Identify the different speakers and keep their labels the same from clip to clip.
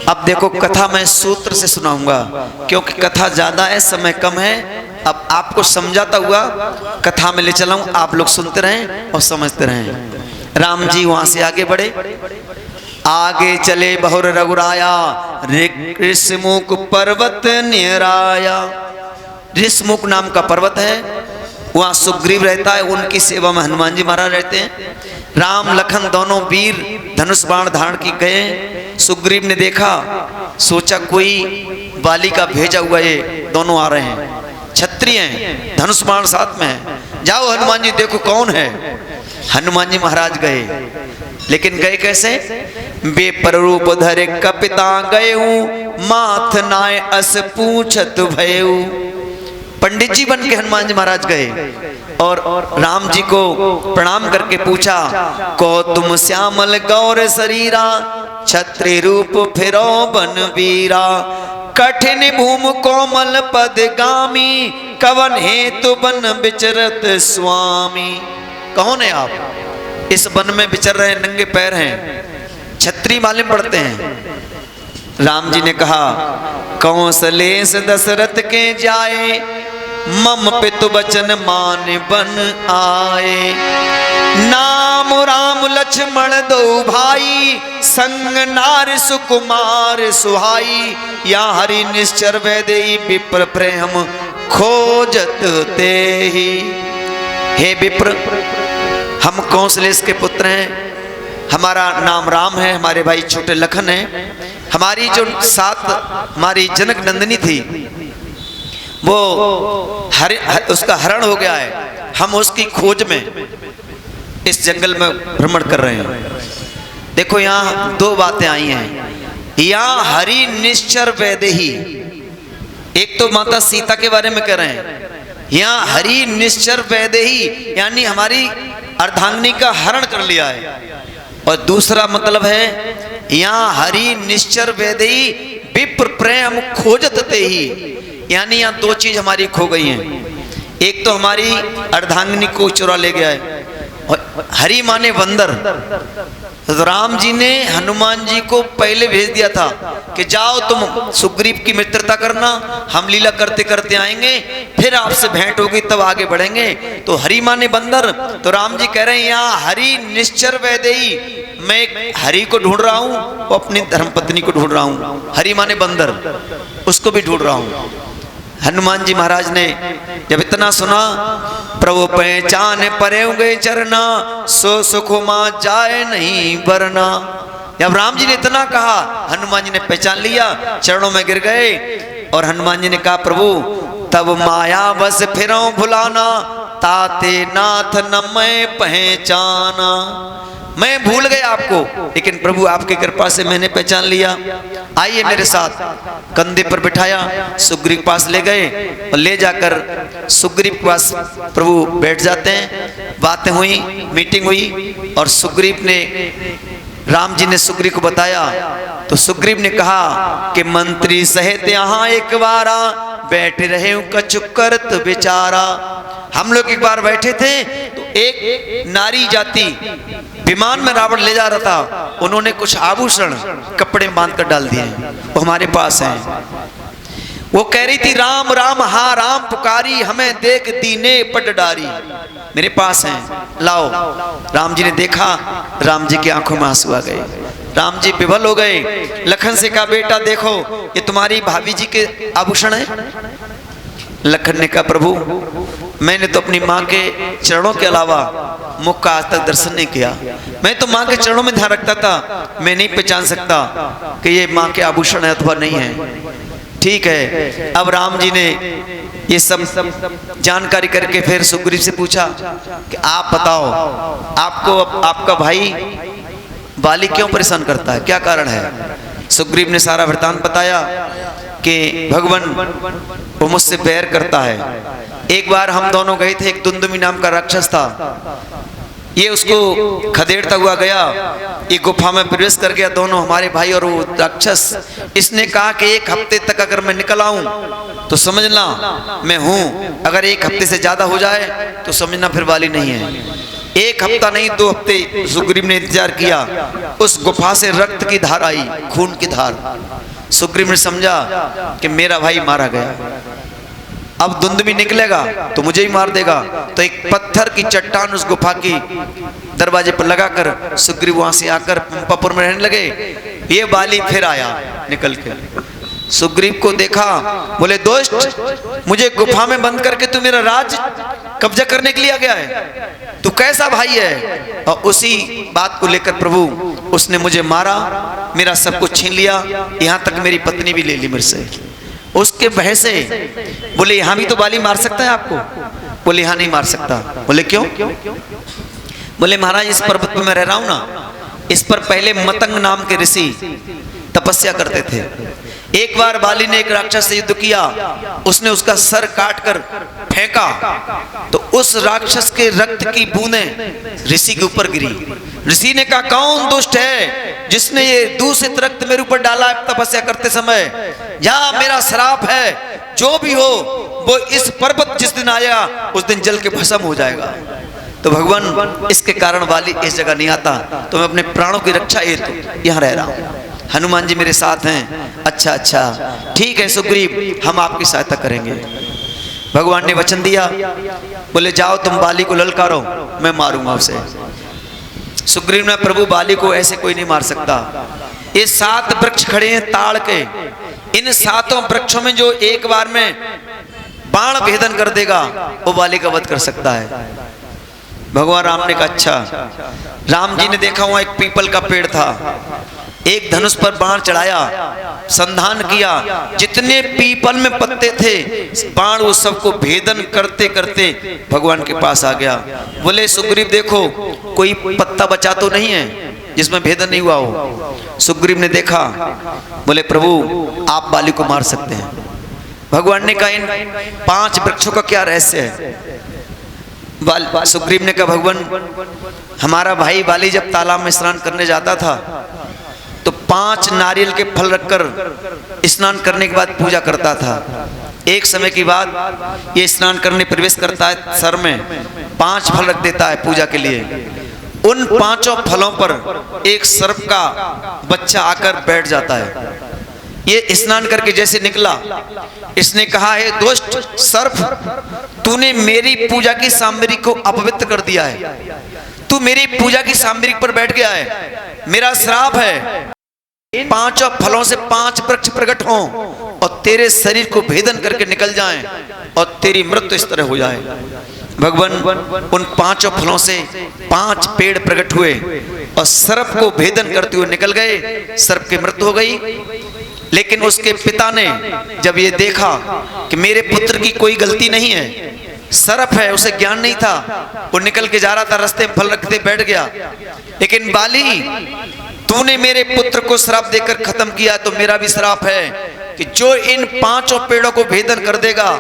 Speaker 1: अब देखो कथा मैं सूत्र से सुनाऊंगा, क्योंकि कथा ज्यादा है, समय कम है। अब आपको समझाता हुआ कथा में ले चलाऊं, आप लोग सुनते रहें और समझते रहें। राम जी वहां से आगे बढ़े, आगे चले बहुर रघुराया, ऋषमुख पर्वत निराया। ऋषमुख नाम का पर्वत है, वहां सुग्रीव रहता है, उनकी सेवा में हनुमान जी महाराज रहते हैं। राम लखन दोनों वीर धनुष बाण धारण की गए। सुग्रीव ने देखा, सोचा कोई बाली का भेजा हुआ ये दोनों आ रहे हैं, क्षत्रिय हैं, धनुष बाण साथ में है, जाओ हनुमान जी देखो कौन है। हनुमान जी महाराज गए, लेकिन गए कैसे? बेपर रूप धरे कपिता गए, माथ नाय अस पूछत भयऊ। पंडित जी बन के हनुमान जी महाराज गए और राम जी को प्रणाम करके पूछा, को तुम श्यामल गौर शरीरा, छत्री रूप फिरो बन वीरा, कठिन भूम कोमल पद गामी, कवन हेतु बन विचरत स्वामी। कौन है आप? इस वन में विचर रहे, नंगे पैर हैं, छत्री मालूम पड़ते हैं। राम जी ने कहा, कौशलेश दशरथ के जाए, मम पितु बचन मान बन आए, नाम राम लक्ष्मण दो भाई, संग नार सुकुमार सुहाई, या हरि निश्चर वैदेही, विप्र प्रेम खोजत ते ही। हे विप्र, हम कौशलेश के पुत्र हैं, हमारा नाम राम है, हमारे भाई छोटे लखन हैं, हमारी जो साथ हमारी जनक नंदिनी थी वो उसका हरण हो गया है, हम उसकी खोज में इस जंगल में भ्रमण कर रहे हैं। देखो यहाँ दो बातें आई हैं, यहाँ हरि निश्चर वैदेही, एक तो माता सीता के बारे में कह रहे हैं, यहाँ हरि निश्चर वैदेही यानी हमारी अर्धांगिनी का हरण कर लिया है, और दूसरा मतलब है यहाँ हरि निश्चर वैदेही विप्र प्रेम खोजत ते ही, यानी यहाँ दो चीज हमारी खो गई हैं। एक तो हमारी अर्धांगिनी को चुरा ले गया है, और हरि माने बंदर। तो राम जी ने हनुमान जी को पहले भेज दिया था कि जाओ तुम सुग्रीव की मित्रता करना, हम लीला करते करते आएंगे, फिर आपसे भेंट होगी तब आगे बढ़ेंगे। तो हरि माने बंदर, तो राम जी कह रहे हैं यहाँ हरि निश्चर वैदेही, मैं एक हरि को ढूंढ रहा हूँ, वो अपनी धर्मपत्नी को ढूंढ रहा हूँ, हरि माने बंदर, उसको भी ढूंढ रहा हूँ। हनुमान जी महाराज ने जब इतना सुना, प्रभु पहचान परे गए चरना, सो सुखुमा जाए नहीं बरना। जब राम जी ने इतना कहा, हनुमान जी ने पहचान लिया, चरणों में गिर गए, और हनुमान जी ने कहा, प्रभु तब माया बस फिरो भुलाना, ताते नाथ न मैं पहचाना। मैं भूल गया आपको, लेकिन प्रभु आपकी कृपा से मैंने पहचान लिया, आइए मेरे साथ। कंधे पर बिठाया, सुग्रीव पास ले गए, और ले जाकर सुग्रीव के पास प्रभु बैठ जाते हैं। बातें हुई, मीटिंग हुई, और सुग्रीव ने, राम जी ने सुग्रीव को बताया, तो सुग्रीव ने कहा कि मंत्री सहित यहाँ एक बारा, बैठे रहे कछु करत बेचारा। हम लोग एक बार बैठे थे, तो एक नारी जाति विमान में रावण ले जा रहा था, उन्होंने कुछ आभूषण कपड़े बांध कर डाल दिए, वो हमारे पास हैं। वो कह रही थी, राम राम हा राम पुकारी, हमें देख दीने पट डारी। मेरे पास हैं, लाओ। राम जी ने देखा, राम जी की आंखों में आंसू आ गए, राम जी विवल हो गए। लखन से कहा, बेटा देखो ये तुम्हारी भाभी जी के आभूषण है। लखन ने कहा, प्रभु मैंने तो अपनी माँ के चरणों के अलावा मुख का आज तक दर्शन नहीं किया, मैं तो माँ के चरणों में ध्यान रखता था, मैं नहीं पहचान सकता कि ये माँ के आभूषण है अथवा नहीं है। ठीक है, अब राम जी ने ये सब जानकारी करके फिर सुग्रीव से पूछा कि आप बताओ, आपको आपका भाई बाली क्यों परेशान करता है, क्या कारण है? सुग्रीव ने सारा वृतांत बताया कि भगवान वो मुझसे बैर करता है। एक बार हम दोनों गए थे, एक दुंदुमी नाम का राक्षस था, ये उसको खदेड़ता हुआ गया, ये गुफा में प्रवेश कर गया, दोनों हमारे भाई और वो राक्षस। इसने कहा कि एक हफ्ते तक अगर मैं निकल आऊं तो समझना मैं हूं, अगर एक हफ्ते से ज्यादा हो जाए तो समझना फिर वाली नहीं है। 1 हफ्ता नहीं 2 हफ्ते सुग्रीव ने इंतजार किया। उस गुफा से रक्त की धार आई, खून की धार। सुग्रीव ने समझा कि मेरा भाई मारा गया, अब धुंधमी निकलेगा तो मुझे ही मार देगा। तो एक पत्थर की चट्टान उस गुफा की दरवाजे पर लगाकर सुग्रीव वहां से आकर पंपापुर में रहने लगे। ये बाली फिर आया निकल के, सुग्रीव को देखा, बोले दोस्त, मुझे गुफा में बंद करके तू मेरा राज कब्जा करने के लिए आ गया है, तू कैसा भाई है? और उसी बात को लेकर प्रभु उसने मुझे मारा, मेरा सब कुछ छीन लिया, यहाँ तक मेरी पत्नी भी ले ली मेरे से। उसके भय से बोले यहाँ भी तो बाली मार सकता है आपको? बोले यहाँ नहीं मार सकता। बोले क्यों? बोले महाराज इस पर्वत पर मैं रह रहा हूं ना, इस पर पहले मतंग नाम के ऋषि तपस्या करते थे। एक बार बाली ने एक राक्षस से युद्ध किया, उसने उसका सर काट कर फेंका तो उस राक्षस के रक्त की बूंदें ऋषि के ऊपर गिरी। ऋषि ने कहा कौन दुष्ट है जिसने ये दूषित रक्त मेरे ऊपर डाला तपस्या करते समय? जहां मेरा श्राप है, जो भी हो वो इस पर्वत जिस दिन आया उस दिन जल के भस्म हो जाएगा। तो भगवान इसके कारण बाली इस जगह नहीं आता, तो मैं अपने प्राणों की रक्षा हेतु यहाँ रह रहा हूँ। हनुमान जी मेरे साथ हैं। अच्छा अच्छा ठीक है सुग्रीव, हम आपकी सहायता करेंगे। भगवान ने वचन दिया, बोले जाओ तुम बाली को ललकारो, मैं मारूंगा उसे। सुग्रीव ने प्रभु बाली को ऐसे कोई नहीं मार सकता। ये 7 वृक्ष खड़े हैं ताड़ के, इन 7 वृक्षों में जो एक बार में बाण भेदन कर देगा वो बाली का वध कर सकता है। भगवान राम ने कहा अच्छा। राम जी ने देखा वहां एक पीपल का पेड़ था, एक धनुष पर बाण चढ़ाया, संधान किया, जितने पीपल में पत्ते थे बाण वो सबको भेदन करते करते भगवान के पास आ गया। बोले सुग्रीव देखो कोई पत्ता बचा तो नहीं है जिसमें भेदन नहीं हुआ हो। सुग्रीव ने देखा, बोले प्रभु आप बाली को मार सकते हैं। भगवान ने कहा इन 5 वृक्षों का क्या रहस्य है? सुग्रीव ने कहा भगवान हमारा भाई बाली जब तालाब में स्नान करने जाता था तो 5 नारियल के फल रखकर स्नान करने के बाद पूजा करता था। एक समय की बात ये स्नान करने प्रवेश करता है, सर में 5 फल रख देता है पूजा के लिए। उन 5 फलों पर एक सर्प का बच्चा आकर बैठ जाता है। ये स्नान करके जैसे निकला, इसने कहा है दोस्त सर्प, तूने मेरी पूजा की सामग्री को अपवित्र कर दिया है, तू मेरी पूजा की सामग्री पर बैठ गया है, मेरा श्राप है। इन 5 फलों से 5 वृक्ष प्रकट हों और तेरे शरीर को भेदन करके निकल जाएं और तेरी मृत्यु इस तरह हो जाए। भगवान उन 5 फलों से 5 पेड़ प्रकट हुए और सर्प को भेदन करते हुए निकल गए। सर्प की मृत्यु हो गई। लेकिन उसके पिता ने जब ये देखा कि मेरे पुत्र की कोई गलती नहीं है, सर्प है, उसे ज्ञान नहीं था, वो निकल के जा रहा था, रास्ते में फल रखते बैठ गया। लेकिन बाली तूने मेरे पुत्र को श्राप देकर खत्म किया, तो मेरा भी श्राप है कि जो इन 5 पेड़ों को भेदन कर देगा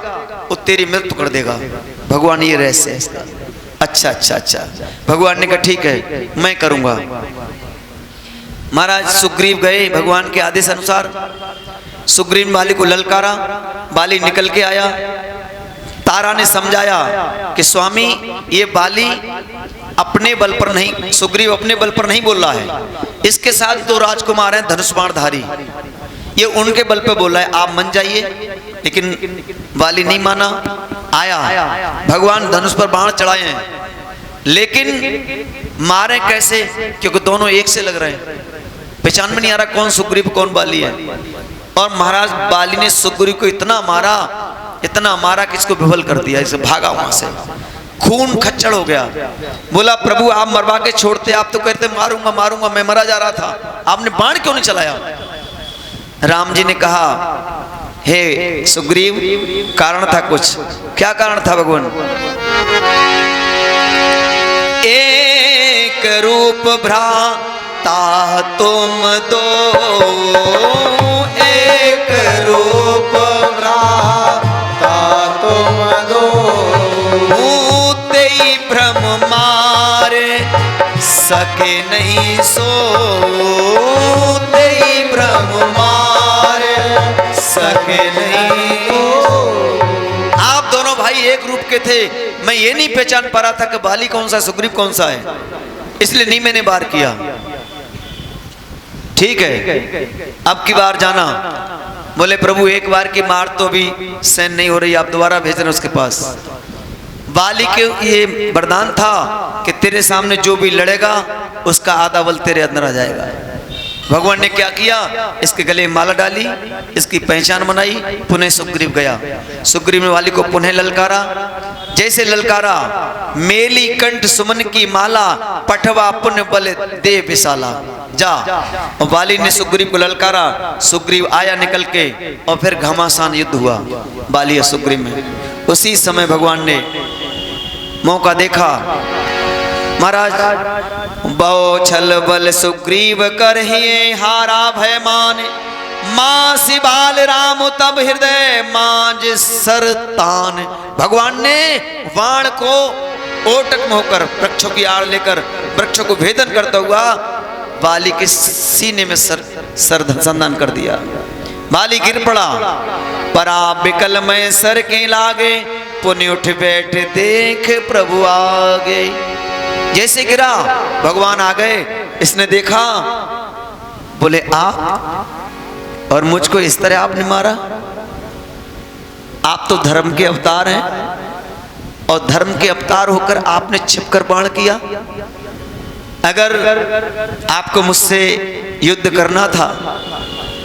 Speaker 1: वो तेरी मृत्यु कर देगा। भगवान ये रहस्य है इसका। अच्छा अच्छा अच्छा। भगवान ने कहा ठीक है मैं करूंगा। महाराज सुग्रीव गए भगवान के आदेश अनुसार। सुग्रीव बाली को ललकारा, बाली निकल के आया। तारा ने समझाया कि स्वामी ये बाली अपने बल पर नहीं, सुग्रीव अपने बल पर नहीं बोल रहा है, इसके साथ 2 राजकुमार हैं धनुष बाणधारी, ये उनके बल पे बोल रहा है, आप मान जाइए। लेकिन बाली नहीं माना, आया। भगवान धनुष पर बाण चढ़ाए हैं, लेकिन मारे कैसे? क्योंकि दोनों एक से लग रहे हैं, पहचान में नहीं आ रहा कौन सुग्रीव कौन बाली है। और महाराज बाली ने सुग्रीव को इतना मारा कि इसको विफल कर दिया, इसे भागा वहां से, खून खच्चड़ हो गया। बोला प्रभु आप मरवा के छोड़ते, आप तो कहते मारूंगा मारूंगा, मैं मरा जा रहा था, आपने बाण क्यों नहीं चलाया? राम जी ने कहा हे सुग्रीव कारण था कुछ। क्या कारण था भगवान? एक रूप भ्राता तुम दो, एक रूप भ्राता तुम दो, भूते भ्रम मारे सके नहीं सो, भ्रम मारे सके नहीं। आप दोनों भाई एक रूप के थे, मैं ये नहीं पहचान पा रहा था कि बाली कौन सा है, सुग्रीव कौन सा है, इसलिए नहीं मैंने वार किया। ठीक है, अब की बार जाना। बोले प्रभु एक बार की मार तो भी सहन नहीं हो रही, आप दोबारा भेज रहे उसके पास। बाली के ये वरदान था कि तेरे सामने जो भी लड़ेगा उसका आधा बल तेरे अंदर आ जाएगा। भगवान ने क्या किया, इसके गले माला डाली, इसकी पहचान बनाई, पुनः सुग्रीव गया। सुग्रीव ने वाली को पुनः ललकारा, जैसे ललकारा, मेली कंठ सुमन की माला, पठवा पुण्य बल दे विशाला, जा। और वाली ने सुग्रीव को ललकारा, सुग्रीव आया निकल के, और फिर घमासान युद्ध हुआ बाली और सुग्रीव में। उसी समय भगवान ने मौका देखा, महाराज बहु छल बल सुग्रीव करहिए हारा भय मान, मां सिबाल राम तब हृदय मांज सरतान। भगवान ने वाण को ओटक में होकर वृक्षों की आड़ लेकर वृक्षों को भेदन करता हुआ बाली के सीने में सर संधान कर दिया। बाली गिर पड़ा, परा बिकल में सर के लागे, पुण्य उठ बैठ देख प्रभु आगे। जैसे गिरा भगवान आ गए, इसने देखा, बोले आप और मुझको इस तरह आपने मारा, आप तो धर्म के अवतार हैं, और धर्म के अवतार होकर आपने छिपकर बाण किया। अगर आपको मुझसे युद्ध करना था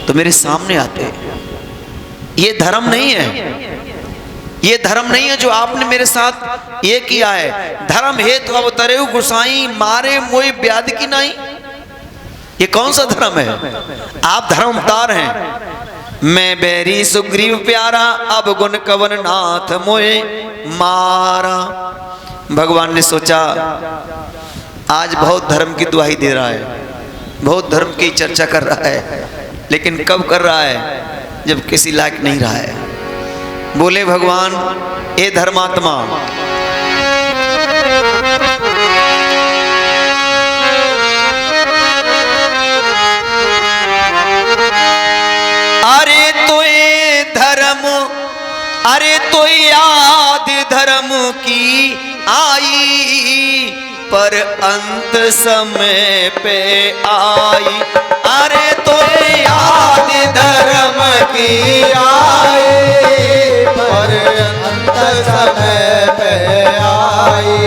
Speaker 1: तो मेरे सामने आते। ये धर्म नहीं है, ये धर्म नहीं है जो आपने मेरे साथ ये किया है। धर्म हेतु अब तरेऊ गुसाई, मारे मोई ब्याद की नहीं। ये कौन सा धर्म है? आप धर्म अवतार हैं। मैं बैरी सुग्रीव प्यारा, अब गुण कवन नाथ मोए मारा। भगवान ने सोचा आज बहुत धर्म की दुहाई दे रहा है, बहुत धर्म की चर्चा कर रहा है, लेकिन कब कर रहा है? जब किसी लायक नहीं रहा है। बोले भगवान, ए धर्मात्मा, अरे तो ये धर्म, अरे तो याद धर्म की आई, पर अंत समय पे आई। अरे तो याद धर्म की आई, पर अंत समय पे आई।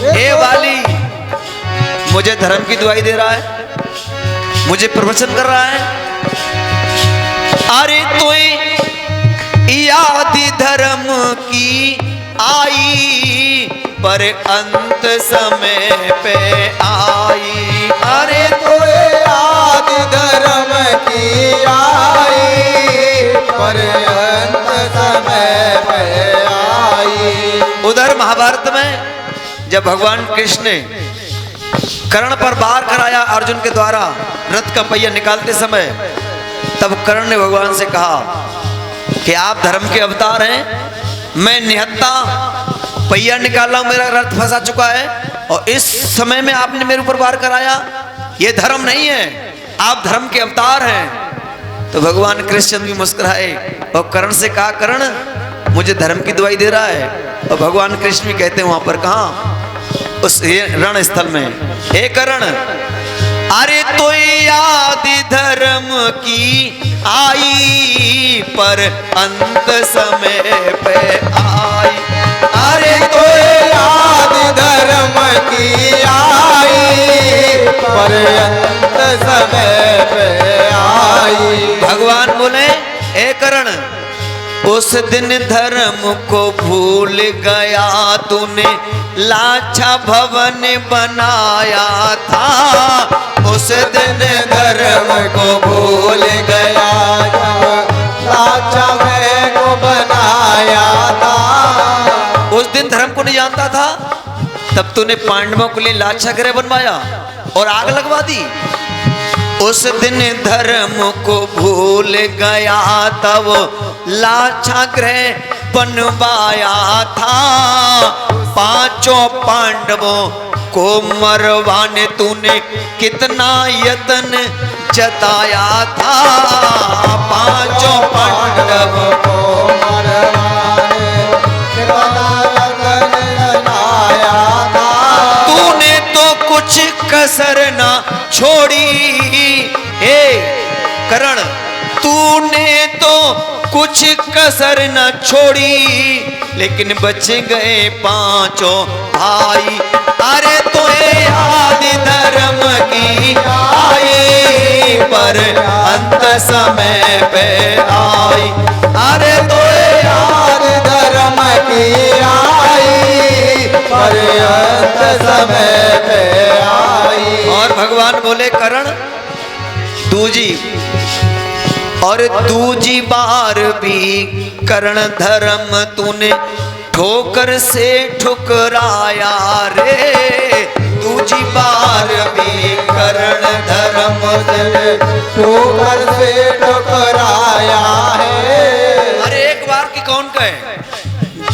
Speaker 1: हे वाली, मुझे धर्म की दुहाई दे रहा है, मुझे प्रवचन कर रहा है। अरे तो याद धर्म की आई, पर अंत समय पे आई। अरे तो याद धर्म की आई, पर अंत समय पे आई। उधर महाभारत में जब भगवान कृष्ण ने कर्ण पर वार कराया अर्जुन के द्वारा रथ का पहिया निकालते समय, तब कर्ण ने भगवान से कहा कि आप धर्म के अवतार हैं, मैं निहत्ता पहिया निकाला हूं, मेरा रथ फंसा चुका है, और इस समय में आपने मेरे ऊपर वार कराया। ये धर्म नहीं है, आप धर्म के अवतार हैं। तो भगवान कृष्ण भी मुस्कुराए और कर्ण से कहा, कर्ण मुझे धर्म की दुहाई दे रहा है। और भगवान कृष्ण भी कहते हैं वहां पर, कहां? उस रण स्थल में, हे कर्ण, अरे तो याद धर्म की आई, पर अंत समय पे आई। अरे तो याद धर्म की आई, पर अंत समय पे आई। भगवान बोले, ए कर्ण, उस दिन धर्म को भूल गया तूने, लाछा भवन बनाया था। उस दिन धर्म को भूल गया, लाछा मैं को बनाया था। उस दिन धर्म को नहीं जानता था, तब तूने पांडवों के लिए लाछा गृह बनवाया और आग लगवा दी। उस दिन धर्म को भूल गया, तब लाछा गृह बनवाया था। पांचों पांडवों को मरवाने तूने कितना यत्न जताया था। पांचों पांडवों को मरवाने कितना तूने तो कुछ कसर न छोड़ी, लेकिन बच गए पांचों भाई। अरे तोए आदि धर्म की आई, पर अंत समय पे आई। अरे तोए आदि धर्म की आई, पर अंत समय पे आई। और भगवान बोले करण दूजी, और दूजी बार भी करण धर्म तूने ठोकर से ठुकराया रे। दूजी बार भी करण धर्म तूने ठोकर से ठुकराया है। अरे एक बार की कौन कहे?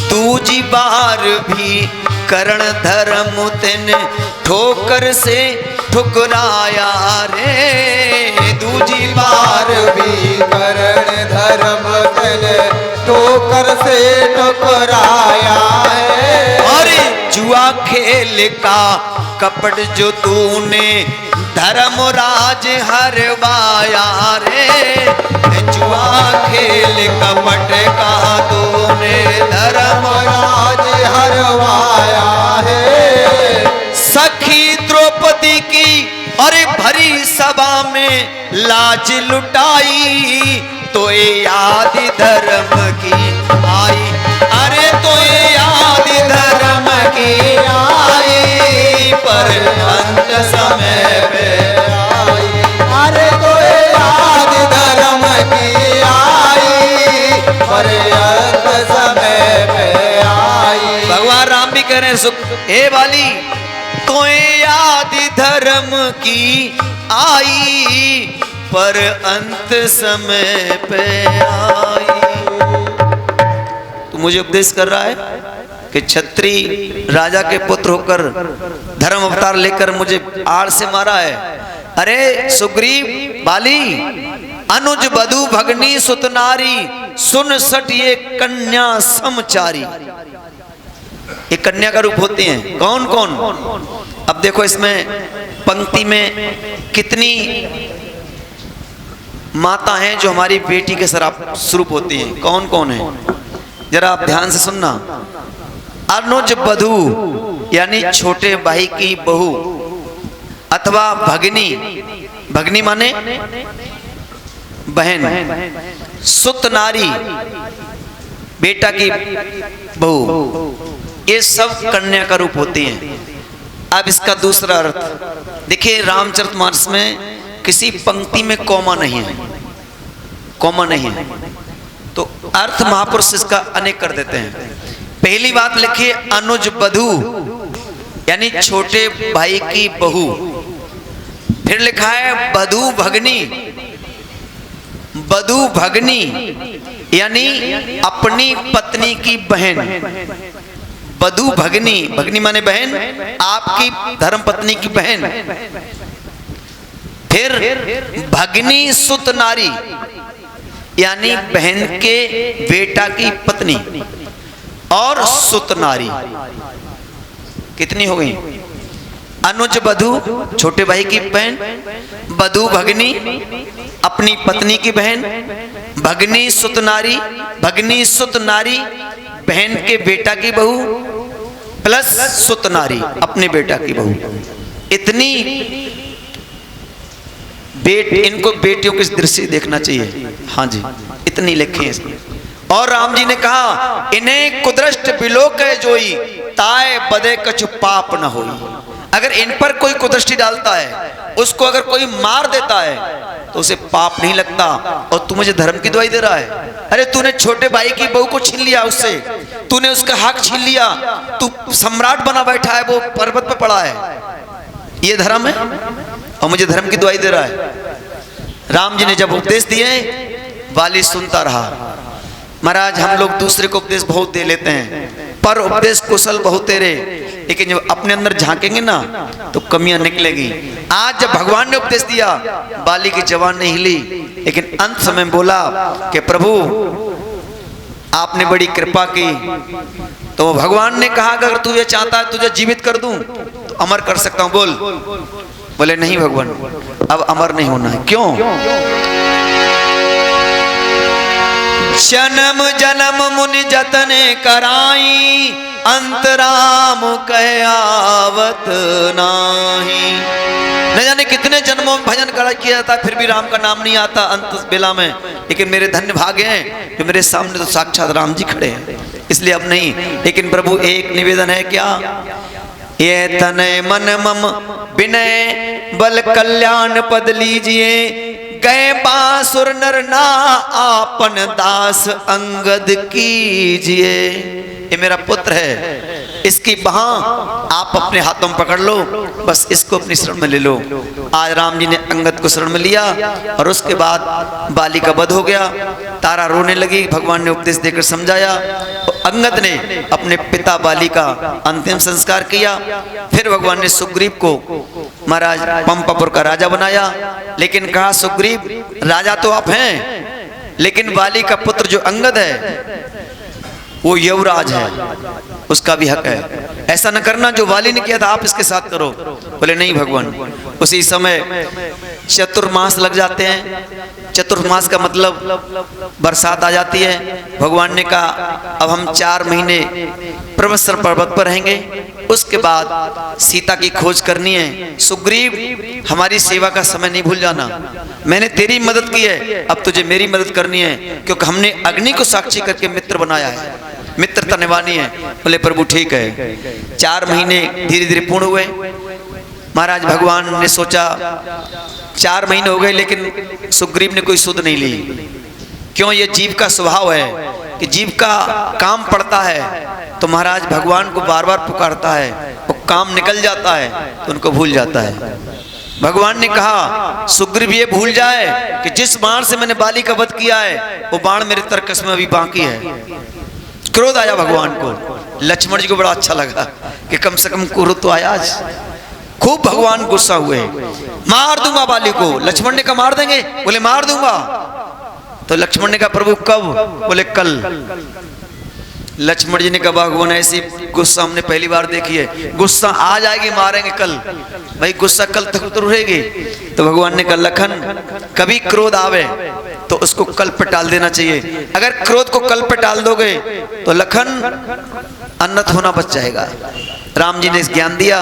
Speaker 1: दूजी बार भी करण धर्म तूने ठोकर से ठुकराया रे। दूजी बार भी करण धर्म तूने ठोकर से ठुकराया है। और जुआ खेल का कपट जो तूने धर्मराज हरवाया रे। जुआ खेल कपट का तूने धर्मराज हरवाया है। सखी द्रौपदी की अरे भरी सभा में लाज लुटाई, तो याद धर्म की आई। अरे तो याद धर्म की आई, पर अंत समय पे आई। अरे तो याद धर्म की आई, पर अंत समय पे आई। भगवान राम भी कह रहे हैं सुख हे वाली, तो याद धर्म की आई, पर अंत समय पे आई। तो मुझे उपदेश कर रहा है कि क्षत्रिय राजा के पुत्र होकर धर्म अवतार लेकर मुझे आड़ से मारा है। अरे सुग्रीव बाली, अनुज बधु भगनी सुतनारी, सुन सट ये कन्या समचारी। ये कन्या का रूप होते हैं कौन कौन? अब देखो इसमें पंक्ति में कितनी माता हैं जो हमारी बेटी के स्वरूप होती हैं। कौन कौन है जरा आप ध्यान से सुनना। अनुज बधू यानी छोटे भाई की बहू, अथवा भगनी, भगनी माने बहन, सुत नारी बेटा की बहू, ये सब कन्या का रूप होती हैं। अब इसका दूसरा अर्थ देखिए, रामचरितमानस में किसी पंक्ति में कॉमा नहीं है, कॉमा नहीं है, तो अर्थ महापुरुष इसका अनेक कर देते हैं। पहली बात लिखिए अनुज बधू यानी छोटे भाई की बहू, फिर लिखा है बधू भगनी, बधू भगनी यानी अपनी पत्नी की बहन, बधू भगनी, भगनी माने बहन, आपकी धर्म पत्नी की बहन। फिर भगनी सुत नारी यानी बहन के बेटा की पत्नी, और सुत नारी कितनी हो गई? अनुज बधू छोटे भाई की बहन, बधू भगनी अपनी पत्नी की बहन, भगनी सुत नारी, भगनी सुत नारी बहन के बेटा की बहू, प्लस सुत नारी अपने बेटा की बहू। इतनी इनको बेटियों की दृष्टि देखना चाहिए। हाँ जी, इतनी लिखे इसमें। और राम जी ने कहा इन्हें कुदृष्ट बिलोक है जोई, ताए बदे कछु पाप न होई। अगर इन पर कोई कुदृष्टि डालता है, उसको अगर कोई मार देता है तो उसे पाप नहीं लगता। और तू मुझे धर्म की दुआई दे रहा है? अरे तूने छोटे भाई की बहू को छीन लिया, उससे तूने उसका हक छीन लिया, तू सम्राट बना बैठा है, वो पर्वत पे पड़ा है, ये धर्म है? और मुझे धर्म की दुआई दे रहा है? राम जी ने जब उपदेश दिए, वाली सुनता रहा। महाराज हम लोग दूसरे को उपदेश बहुत दे लेते हैं, पर उपदेश कुशल बहुत तेरे, लेकिन जब अपने अंदर झांकेंगे ना तो कमियां निकलेगी। आज जब भगवान ने उपदेश दिया, बाली की जवान नहीं हिली, लेकिन अंत समय बोला कि प्रभु आपने बड़ी कृपा की। तो भगवान ने कहा अगर तू ये चाहता है तुझे जीवित कर दूं तो अमर कर सकता हूं, बोल। बोले नहीं भगवान, अब अमर नहीं होना है। क्यों? जन्म जन्म मुनि जतने कराई, अंतराम कह आवत नाही। न जाने कितने जन्मों में भजन करा किया जाता है, फिर भी राम का नाम नहीं आता अंत बेला में। लेकिन मेरे धन्य भाग्य हैं जो मेरे सामने तो साक्षात राम जी खड़े हैं, इसलिए अब नहीं। लेकिन प्रभु एक निवेदन है क्या, ये तनय मन मम विनय बल कल्याण पद लीजिए, गए बासुर नर ना आपन दास अंगद कीजिए। ये मेरा पुत्र है, इसकी बाह आप अपने हाथों में पकड़ लो, बस इसको अपनी शरण में ले लो। आज राम जी ने अंगद को शरण में लिया और उसके बाद बाली का वध हो गया। तारा रोने लगी, भगवान ने उपदेश देकर समझाया। तो अंगद ने अपने पिता बाली का अंतिम संस्कार किया। फिर भगवान ने सुग्रीव को महाराज पंपापुर का राजा बनाया। लेकिन कहा, सुग्रीव राजा तो आप हैं, लेकिन बाली का पुत्र जो अंगद है वो युवराज है, उसका भी हक है। ऐसा न करना जो वाली ने किया था आप इसके साथ करो। बोले नहीं भगवान। उसी समय चतुर्मास लग जाते हैं। चतुर्मास का मतलब बरसात आ जाती है। भगवान ने कहा अब हम 4 महीने प्रमस्तर पर्वत पर रहेंगे, उसके बाद सीता की खोज करनी है। सुग्रीव हमारी सेवा का समय नहीं भूल जाना, मैंने तेरी मदद की है, अब तुझे मेरी मदद करनी है, क्योंकि हमने अग्नि को साक्षी करके मित्र बनाया है, मित्रता निभानी है। बोले प्रभु ठीक है। 4 महीने धीरे धीरे पूर्ण हुए। महाराज भगवान ने सोचा 4 महीने हो गए, लेकिन सुग्रीव ने कोई सुध नहीं ली। क्यों, ये जीव का स्वभाव है कि जीव का काम पड़ता है तो महाराज भगवान को बार बार पुकारता है, वो काम निकल जाता है तो उनको भूल जाता है। भगवान ने कहा सुग्रीव ये भूल जाए कि जिस बाण से मैंने बाली का वध किया है वो बाण मेरे तरकस में अभी बाकी है। क्रोध आया भगवान को। लक्ष्मण जी को बड़ा अच्छा लगा कि कम से कम क्रोध तो आया आज। खूब भगवान गुस्सा हुए, मार दूंगा बाली को। लक्ष्मण ने कहा मार देंगे? बोले मार दूंगा। तो लक्ष्मण ने कहा प्रभु कब? बोले कल। लक्ष्मण जी ने कहा भगवान ऐसी गुस्सा हमने पहली बार देखी है, गुस्सा आ जाएगी मारेंगे कल। भाई गुस्सा कल तक तो रहेगी। तो भगवान ने कहा लखन कभी क्रोध आवे तो उसको कल पे टाल देना चाहिए। अगर क्रोध को कल पे टाल दोगे तो लखन अनर्थ होना बच जाएगा। राम जी ने इस ज्ञान दिया।